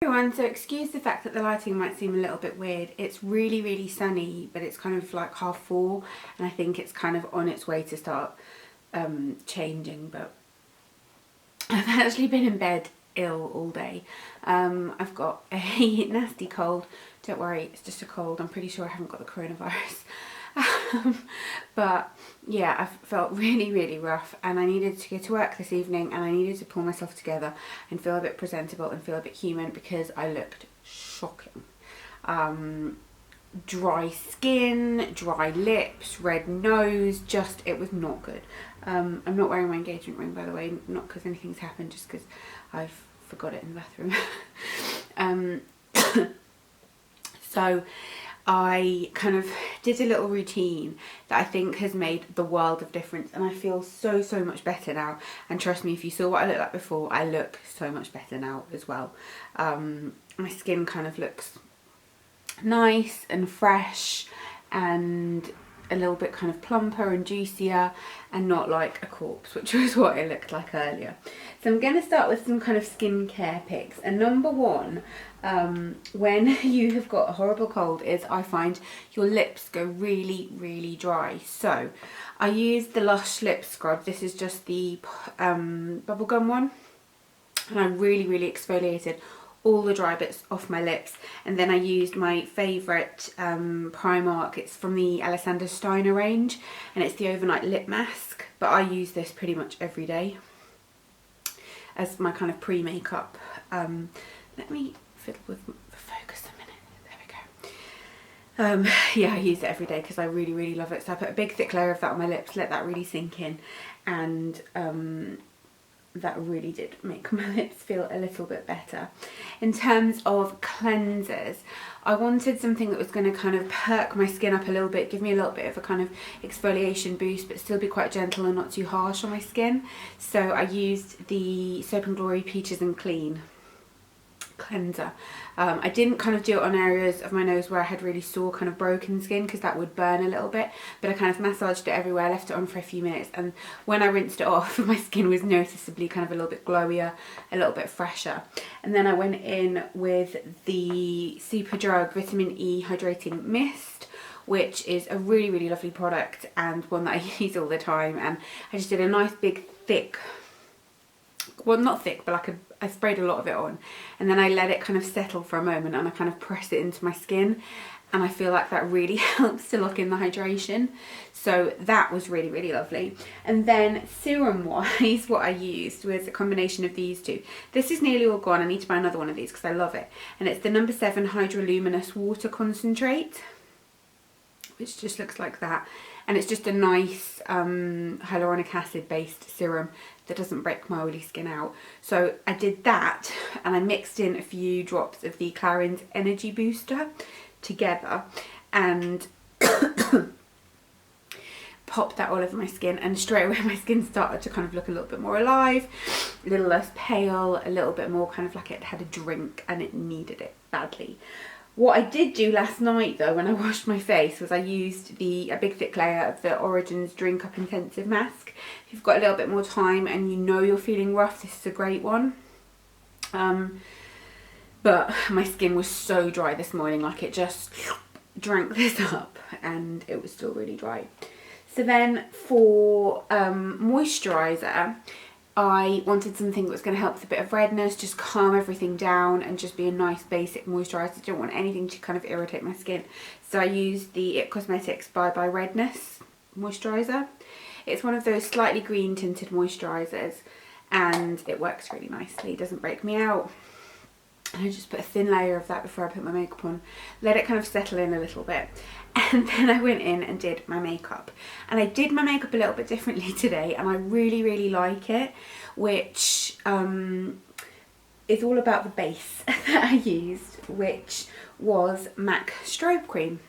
everyone, so excuse the fact that the lighting might seem a little bit weird. It's really, really sunny, but it's kind of like 4:30 and I think it's kind of on its way to start changing, but I've actually been in bed ill all day. I've got a nasty cold. Don't worry, it's just a cold. I'm pretty sure I haven't got the coronavirus. But yeah, I felt really, really rough and I needed to go to work this evening and I needed to pull myself together and feel a bit presentable and feel a bit human because I looked shocking. Dry skin, dry lips, red nose, just, it was not good. I'm not wearing my engagement ring, by the way, not because anything's happened, just because I've forgot it in the bathroom. So I kind of did a little routine that I think has made the world of difference and I feel so much better now, and trust me, if you saw what I looked like before, I look so much better now as well. My skin kind of looks nice and fresh and a little bit kind of plumper and juicier and not like a corpse, which was what it looked like earlier. So I'm going to start with some kind of skincare picks, and number one, when you have got a horrible cold, is I find your lips go really dry. So I use the Lush lip scrub. This is just the bubblegum one, and I really exfoliated all the dry bits off my lips, and then I used my favourite Primark. It's from the Alessandra Steiner range and it's the overnight lip mask, but I use this pretty much every day as my kind of pre-makeup. Let me fiddle with the focus a minute, there we go. Yeah, I use it every day because I really love it. So I put a big thick layer of that on my lips, let that really sink in, and that really did make my lips feel a little bit better. In terms of cleansers, I wanted something that was going to kind of perk my skin up a little bit, give me a little bit of a kind of exfoliation boost, but still be quite gentle and not too harsh on my skin. So I used the Soap & Glory Peaches and Clean cleanser. I didn't kind of do it on areas of my nose where I had really sore kind of broken skin because that would burn a little bit, but I kind of massaged it everywhere, left it on for a few minutes, and when I rinsed it off my skin was noticeably kind of a little bit glowier, a little bit fresher. And then I went in with the Superdrug Vitamin E Hydrating Mist, which is a really lovely product and one that I use all the time, and I just did a nice big thick, well not thick, but like I sprayed a lot of it on, and then I let it kind of settle for a moment and I kind of press it into my skin, and I feel like that really helps to lock in the hydration. So that was really lovely. And then serum wise, what I used was a combination of these two. This is nearly all gone. I need to buy another one of these because I love it, and it's the No. 7 Hydroluminous Water Concentrate, which just looks like that, and it's just a nice hyaluronic acid based serum that doesn't break my oily skin out. So I did that, and I mixed in a few drops of the Clarins Energy Booster together and popped that all over my skin, and straight away my skin started to kind of look a little bit more alive, a little less pale, a little bit more kind of like it had a drink and it needed it badly. What I did do last night though, when I washed my face, was I used a big thick layer of the Origins Drink Up Intensive Mask. If you've got a little bit more time and you know you're feeling rough, this is a great one. But my skin was so dry this morning, like it just drank this up, and it was still really dry. So then for moisturiser, I wanted something that was going to help with a bit of redness, just calm everything down and just be a nice basic moisturiser. I don't want anything to kind of irritate my skin. So I used the IT Cosmetics Bye Bye Redness moisturiser. It's one of those slightly green tinted moisturisers and it works really nicely, it doesn't break me out. And I just put a thin layer of that before I put my makeup on, let it kind of settle in a little bit, and then I went in and did my makeup. And I did my makeup a little bit differently today, and I really like it, which is all about the base that I used, which was MAC Strobe Cream.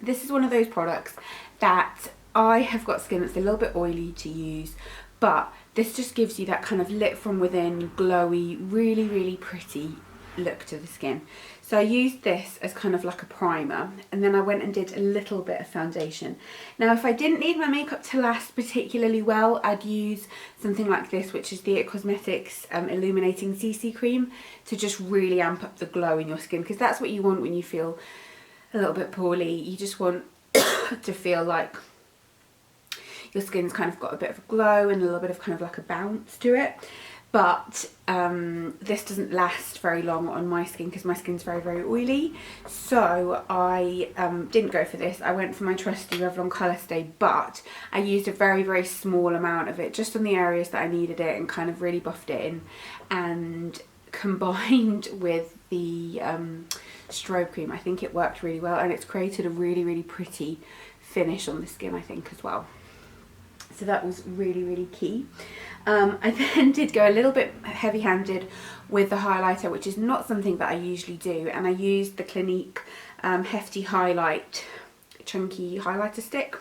This is one of those products that I have got skin that's a little bit oily to use, but this just gives you that kind of lit from within, glowy, really pretty look to the skin. So I used this as kind of like a primer, and then I went and did a little bit of foundation. Now if I didn't need my makeup to last particularly well, I'd use something like this, which is the IT Cosmetics Illuminating CC Cream, to just really amp up the glow in your skin, because that's what you want when you feel a little bit poorly. You just want to feel like your skin's kind of got a bit of a glow and a little bit of kind of like a bounce to it. But this doesn't last very long on my skin because my skin's very, very oily. So I didn't go for this. I went for my trusty Revlon Colour Stay, but I used a very, very small amount of it just on the areas that I needed it, and kind of really buffed it in, and combined with the strobe cream, I think it worked really well, and it's created a really, really pretty finish on the skin, I think, as well. So that was really, really key. I then did go a little bit heavy-handed with the highlighter, which is not something that I usually do, and I used the Clinique Hefty Highlight Chunky Highlighter Stick,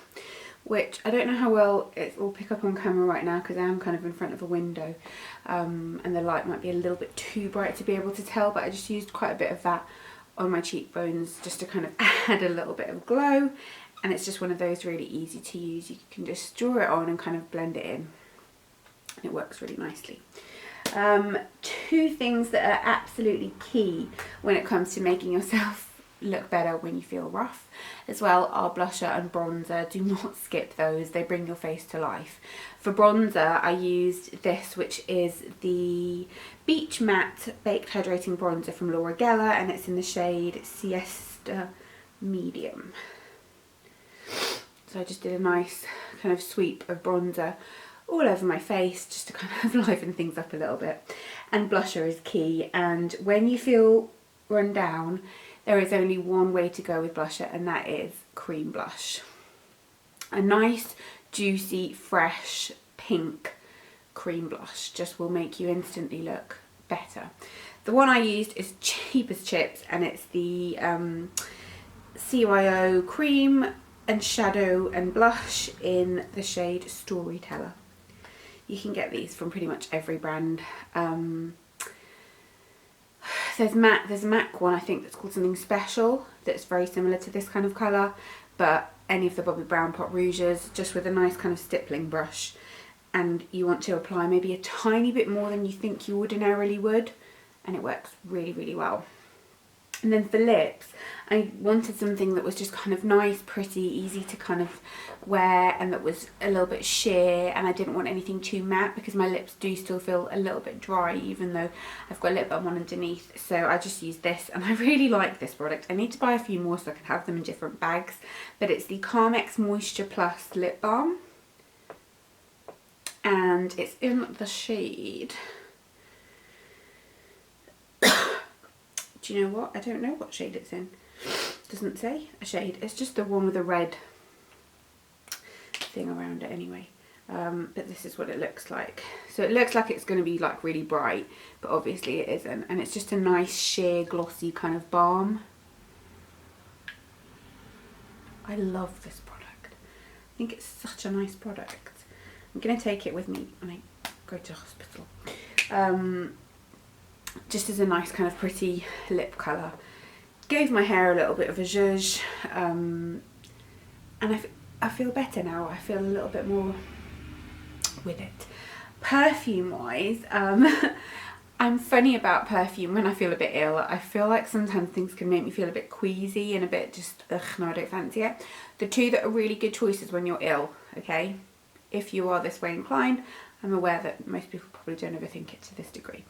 which I don't know how well it will pick up on camera right now because I am kind of in front of a window, and the light might be a little bit too bright to be able to tell, but I just used quite a bit of that on my cheekbones just to kind of add a little bit of glow. And it's just one of those really easy to use. You can just draw it on and kind of blend it in. And it works really nicely. Two things that are absolutely key when it comes to making yourself look better when you feel rough as well are blusher and bronzer. Do not skip those. They bring your face to life. For bronzer, I used this, which is the Beach Matte Baked Hydrating Bronzer from Laura Geller, and it's in the shade Siesta Medium. So I just did a nice kind of sweep of bronzer all over my face just to kind of liven things up a little bit. And blusher is key, and when you feel run down, there is only one way to go with blusher, and that is cream blush. A nice, juicy, fresh, pink cream blush just will make you instantly look better. The one I used is cheap as chips, and it's the CYO Cream and Shadow and Blush in the shade Storyteller. You can get these from pretty much every brand. There's a MAC one, I think, that's called something special, that's very similar to this kind of colour, but any of the Bobbi Brown Pot Rouges, just with a nice kind of stippling brush, and you want to apply maybe a tiny bit more than you think you ordinarily would, and it works really, really well. And then for lips, I wanted something that was just kind of nice, pretty, easy to kind of wear, and that was a little bit sheer, and I didn't want anything too matte because my lips do still feel a little bit dry even though I've got lip balm on underneath. So I just used this, and I really like this product. I need to buy a few more so I can have them in different bags, but it's the Carmex Moisture Plus Lip Balm, and it's in the shade... Do you know what? I don't know what shade it's in. It doesn't say a shade. It's just the one with a red thing around it anyway. But this is what it looks like. So it looks like it's going to be like really bright, but obviously it isn't. And it's just a nice sheer glossy kind of balm. I love this product. I think it's such a nice product. I'm going to take it with me when I go to hospital. Just as a nice kind of pretty lip colour. Gave my hair a little bit of a zhuzh, and I feel better now. I feel a little bit more with it. Perfume wise, I'm funny about perfume when I feel a bit ill. I feel like sometimes things can make me feel a bit queasy and a bit just, ugh, no, I don't fancy it. The two that are really good choices when you're ill, okay? If you are this way inclined, I'm aware that most people probably don't overthink it to this degree.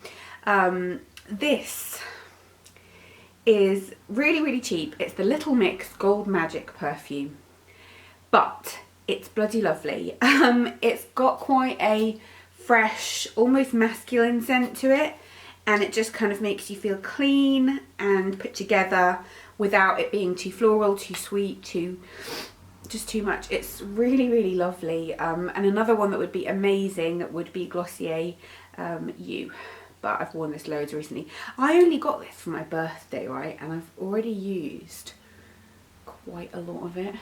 This is really, really cheap. It's the Little Mix Gold Magic perfume, but it's bloody lovely. It's got quite a fresh, almost masculine scent to it, and it just kind of makes you feel clean and put together without it being too floral, too sweet, just too much. It's really, really lovely. And another one that would be amazing would be Glossier You, but I've worn this loads recently. I only got this for my birthday, right, and I've already used quite a lot of it.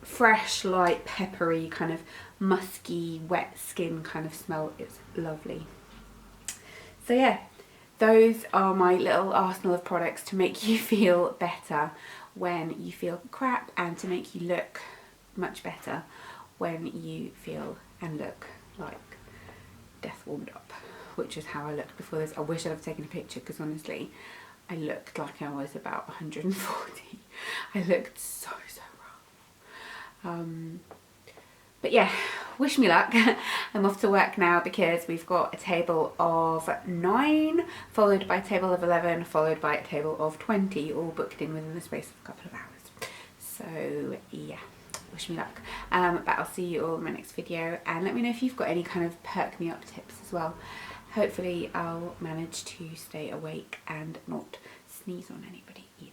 Fresh, light, peppery, kind of musky, wet skin kind of smell. It's lovely. So yeah, those are my little arsenal of products to make you feel better when you feel crap, and to make you look much better when you feel and look like death warmed up, which is how I looked before this. I wish I'd have taken a picture, because honestly I looked like I was about 140. I looked so rough. But yeah, wish me luck. I'm off to work now, because we've got a table of 9 followed by a table of 11 followed by a table of 20, all booked in within the space of a couple of hours. So yeah, wish me luck. But I'll see you all in my next video, and let me know if you've got any kind of perk me up tips as well. Hopefully I'll manage to stay awake and not sneeze on anybody either.